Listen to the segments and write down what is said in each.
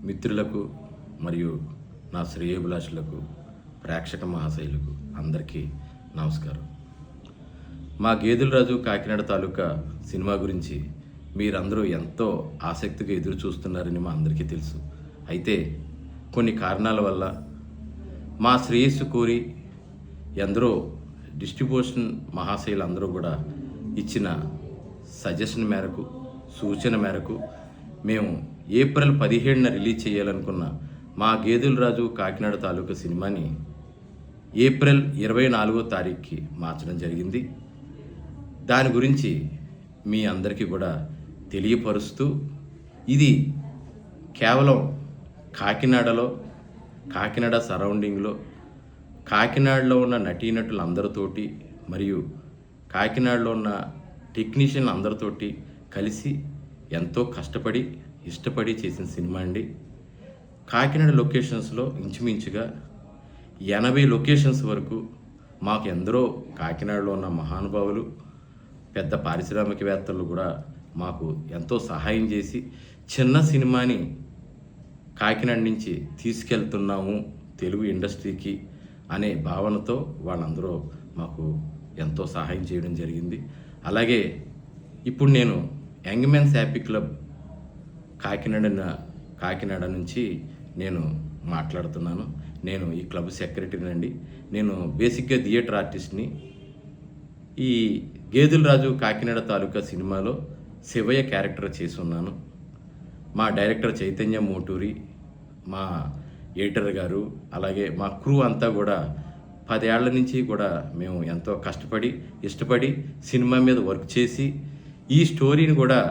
మిత్రులకు మరియు నా శ్రేయోభిలాషులకు ప్రేక్షక మహాశైలకు అందరికీ నమస్కారం. మా గేదెలరాజు కాకినాడ తాలూకా సినిమా గురించి మీరందరూ ఎంతో ఆసక్తిగా ఎదురు చూస్తున్నారని మా అందరికీ తెలుసు. అయితే కొన్ని కారణాల వల్ల మా శ్రేయస్సు కోరి ఎందరో డిస్ట్రిబ్యూషన్ మహాశైలు అందరూ కూడా ఇచ్చిన సజెషన్ మేరకు, సూచన మేరకు మేము ఏప్రిల్ 17న రిలీజ్ చేయాలనుకున్న మా గేదెలరాజు కాకినాడ తాలూకా సినిమాని ఏప్రిల్ 24వ తారీఖుకి మార్చడం జరిగింది. దాని గురించి మీ అందరికీ కూడా తెలియపరుస్తూ, ఇది కేవలం కాకినాడలో, కాకినాడ సరౌండింగ్లో, కాకినాడలో ఉన్న నటీనటులందరితోటి మరియు కాకినాడలో ఉన్న టెక్నీషియన్లు అందరితోటి కలిసి ఎంతో కష్టపడి ఇష్టపడి చేసిన సినిమా అండి. కాకినాడ లొకేషన్స్లో ఇంచుమించుగా 80 లొకేషన్స్ వరకు మాకు ఎందరో కాకినాడలో ఉన్న మహానుభావులు, పెద్ద పారిశ్రామికవేత్తలు కూడా మాకు ఎంతో సహాయం చేసి చిన్న సినిమాని కాకినాడ నుంచి తీసుకెళ్తున్నాము తెలుగు ఇండస్ట్రీకి అనే భావనతో వాళ్ళందరూ మాకు ఎంతో సహాయం చేయడం జరిగింది. అలాగే ఇప్పుడు నేను young men's happy club Kakinada నుంచి నేను మాట్లాడుతున్నాను. నేను ఈ క్లబ్ సెక్రటరీనండి. నేను బేసిక్గా థియేటర్ ఆర్టిస్ట్ని. ఈ గేదెలరాజు కాకినాడ తాలూకా సినిమాలో శివయ్య క్యారెక్టర్ చేసి ఉన్నాను. మా డైరెక్టర్ చైతన్య మోటూరి, మా ఎడిటర్ గారు, అలాగే మా క్రూ అంతా కూడా 10 ఏళ్ల నుంచి కూడా మేము ఎంతో కష్టపడి ఇష్టపడి సినిమా మీద వర్క్ చేసి ఈ స్టోరీని కూడా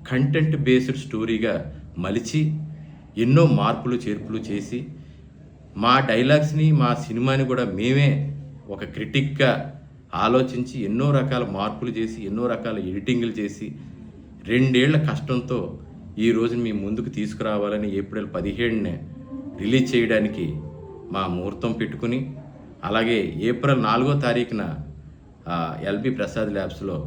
కంటెంట్ బేస్డ్ స్టోరీగా మలిచి ఎన్నో మార్పులు చేర్పులు చేసి మా డైలాగ్స్ని, మా సినిమాని కూడా మేమే ఒక క్రిటిక్గా ఆలోచించి ఎన్నో రకాల మార్పులు చేసి ఎన్నో రకాల ఎడిటింగ్లు చేసి 2 ఏళ్ల కష్టంతో ఈ రోజు మీ ముందుకు తీసుకురావాలని ఏప్రిల్ 17న రిలీజ్ చేయడానికి మా ముహూర్తం పెట్టుకుని, అలాగే ఏప్రిల్ 4వ తారీఖున ఎల్బి ప్రసాద్ ల్యాబ్స్లో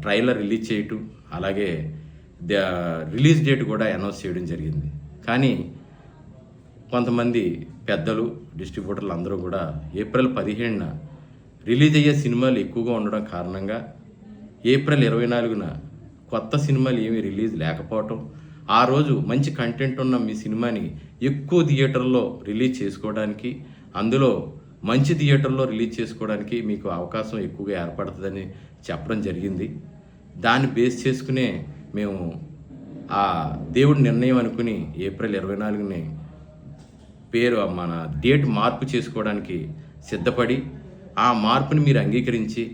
ట్రైలర్ రిలీజ్ చేయటం, అలాగే రిలీజ్ డేట్ కూడా అనౌన్స్ చేయడం జరిగింది. కానీ కొంతమంది పెద్దలు, డిస్ట్రిబ్యూటర్లు అందరూ కూడా ఏప్రిల్ 17న రిలీజ్ అయ్యే సినిమాలు ఎక్కువగా ఉండడం కారణంగా ఏప్రిల్ 24న కొత్త సినిమాలు ఏమీ రిలీజ్ లేకపోవటం, ఆ రోజు మంచి కంటెంట్ ఉన్న మీ సినిమాని ఎక్కువ థియేటర్లో రిలీజ్ చేసుకోవడానికి, అందులో మంచి థియేటర్లో రిలీజ్ చేసుకోవడానికి మీకు అవకాశం ఎక్కువగా ఏర్పడుతుందని చెప్పడం జరిగింది. దాన్ని బేస్ చేసుకునే మేము ఆ దేవుడి నిర్ణయం అనుకుని ఏప్రిల్ 24ని మన డేట్ మార్పు చేసుకోవడానికి సిద్ధపడి, ఆ మార్పుని మీరు అంగీకరించి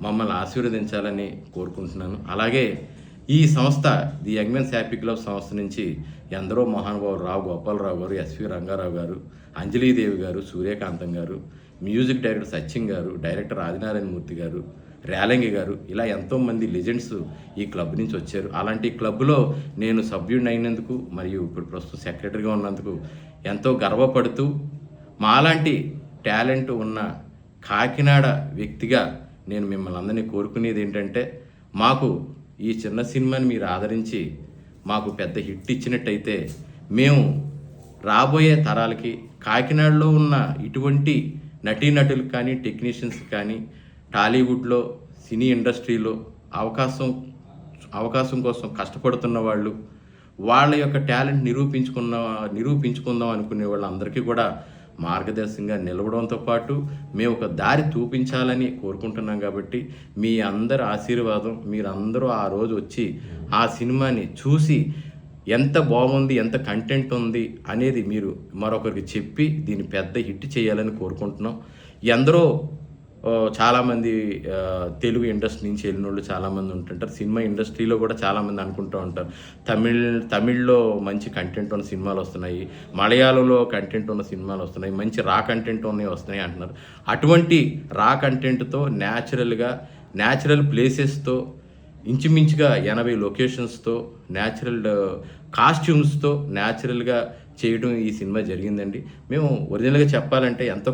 మమ్మల్ని ఆశీర్వదించాలని కోరుకుంటున్నాను. అలాగే ఈ సంస్థ, the young men's happy club సంస్థ నుంచి ఎందరో మహానుభావులు, రావు గోపాలరావు గారు, ఎస్వి రంగారావు గారు, అంజలీదేవి గారు, సూర్యకాంతం గారు, మ్యూజిక్ డైరెక్టర్ సత్యం గారు, డైరెక్టర్ ఆదినారాయణమూర్తి గారు, రేలంగి గారు, ఇలా ఎంతోమంది లెజెండ్స్ ఈ క్లబ్ నుంచి వచ్చారు. అలాంటి క్లబ్లో నేను సభ్యుడిని అయినందుకు మరియు ఇప్పుడు ప్రస్తుతం సెక్రటరీగా ఉన్నందుకు ఎంతో గర్వపడుతూ, మాలాంటి టాలెంట్ ఉన్న కాకినాడ వ్యక్తిగా నేను మిమ్మల్ని అందరినీ కోరుకునేది ఏంటంటే, మాకు ఈ చిన్న సినిమాని మీరు ఆదరించి మాకు పెద్ద హిట్ ఇచ్చినట్టయితే మేము రాబోయే తరాలకి కాకినాడలో ఉన్న ఇటువంటి నటీనటులకు కానీ, టెక్నీషియన్స్ కానీ, టాలీవుడ్లో, సినీ ఇండస్ట్రీలో అవకాశం కోసం కష్టపడుతున్న వాళ్ళు, వాళ్ళ యొక్క టాలెంట్ నిరూపించుకుందాం అనుకునే వాళ్ళందరికీ కూడా మార్గదర్శకంగా నిలవడంతో పాటు మేము ఒక దారి చూపించాలని కోరుకుంటున్నాం. కాబట్టి మీ అందరి ఆశీర్వాదం, మీరందరూ ఆ రోజు వచ్చి ఆ సినిమాని చూసి ఎంత బాగుంది, ఎంత కంటెంట్ ఉంది అనేది మీరు మరొకరికి చెప్పి దీన్ని పెద్ద హిట్ చేయాలని కోరుకుంటున్నాం. ఎందరో చాలామంది తెలుగు ఇండస్ట్రీ నుంచి వెళ్ళిన వాళ్ళు చాలామంది ఉంటుంటారు. సినిమా ఇండస్ట్రీలో కూడా చాలామంది అనుకుంటూ ఉంటారు, తమిళ్లో మంచి కంటెంట్ ఉన్న సినిమాలు వస్తున్నాయి, మలయాళంలో కంటెంట్ ఉన్న సినిమాలు వస్తున్నాయి, మంచి రా కంటెంట్ ఉన్నవి వస్తున్నాయి అంటున్నారు. అటువంటి రా కంటెంట్తో న్యాచురల్ ప్లేసెస్తో, ఇంచుమించుగా 80 లొకేషన్స్తో, న్యాచురల్ కాస్ట్యూమ్స్తో న్యాచురల్గా చేయడం ఈ సినిమా జరిగిందండి. మేము ఒరిజినల్గా చెప్పాలంటే ఎంతో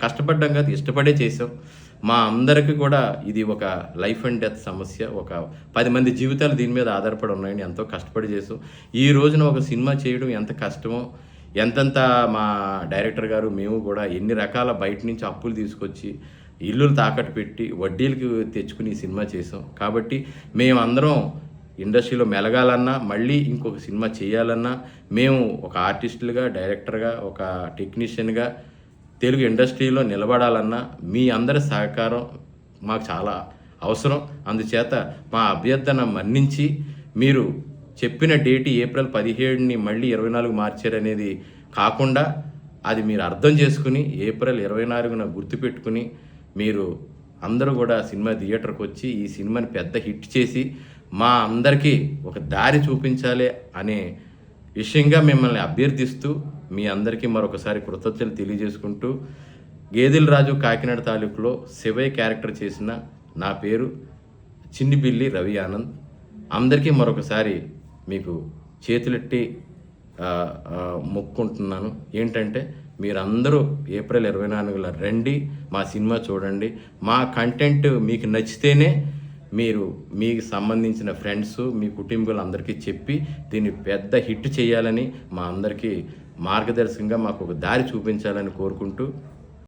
కష్టపడ్డాం కాదు, ఇష్టపడే చేసాం. మా అందరికీ కూడా ఇది ఒక లైఫ్ అండ్ డెత్ సమస్య. ఒక 10 మంది జీవితాలు దీని మీద ఆధారపడి ఉన్నాయండి. ఎంతో కష్టపడి చేసాం. ఈ రోజున ఒక సినిమా చేయడం ఎంత కష్టమో, ఎంతెంత మా డైరెక్టర్ గారు, మేము కూడా ఎన్ని రకాల బయట నుంచి అప్పులు తీసుకొచ్చి, ఇల్లులు తాకట్టు పెట్టి, వడ్డీలకి తెచ్చుకుని ఈ సినిమా చేసాం. కాబట్టి మేమందరం ఇండస్ట్రీలో మెలగాలన్నా, మళ్ళీ ఇంకొక సినిమా చేయాలన్నా, మేము ఒక ఆర్టిస్టులుగా, డైరెక్టర్‌గా, ఒక టెక్నీషియన్‌గా తెలుగు ఇండస్ట్రీలో నిలబడాలన్నా మీ అందరి సహకారం మాకు చాలా అవసరం. అందుచేత మా అభ్యర్థన మన్నించి మీరు చెప్పిన డేట్ ఏప్రిల్ 17ని మళ్ళీ 24 మార్చారనేది కాకుండా అది మీరు అర్థం చేసుకుని ఏప్రిల్ 24న గుర్తుపెట్టుకుని మీరు అందరూ కూడా సినిమా థియేటర్కి వచ్చి ఈ సినిమాని పెద్ద హిట్ చేసి మా అందరికీ ఒక దారి చూపించాలి అనే విషయంగా మిమ్మల్ని అభ్యర్థిస్తూ మీ అందరికీ మరొకసారి కృతజ్ఞతలు తెలియజేసుకుంటూ, గేదెల రాజు కాకినాడ తాలూకులో శివయ్య క్యారెక్టర్ చేసిన నా పేరు చిన్నిపిల్లి రవి ఆనంద్. అందరికీ మరొకసారి మీకు చేతులెట్టి మొక్కుకుంటున్నాను. ఏంటంటే మీరందరూ ఏప్రిల్ 24న రండి, మా సినిమా చూడండి. మా కంటెంట్ మీకు నచ్చితేనే మీరు మీకు సంబంధించిన ఫ్రెండ్స్, మీ కుటుంబీకులందరికీ చెప్పి దీన్ని పెద్ద హిట్ చేయాలని, మా అందరికీ మార్గదర్శకంగా మాకు ఒక దారి చూపించాలని కోరుకుంటూ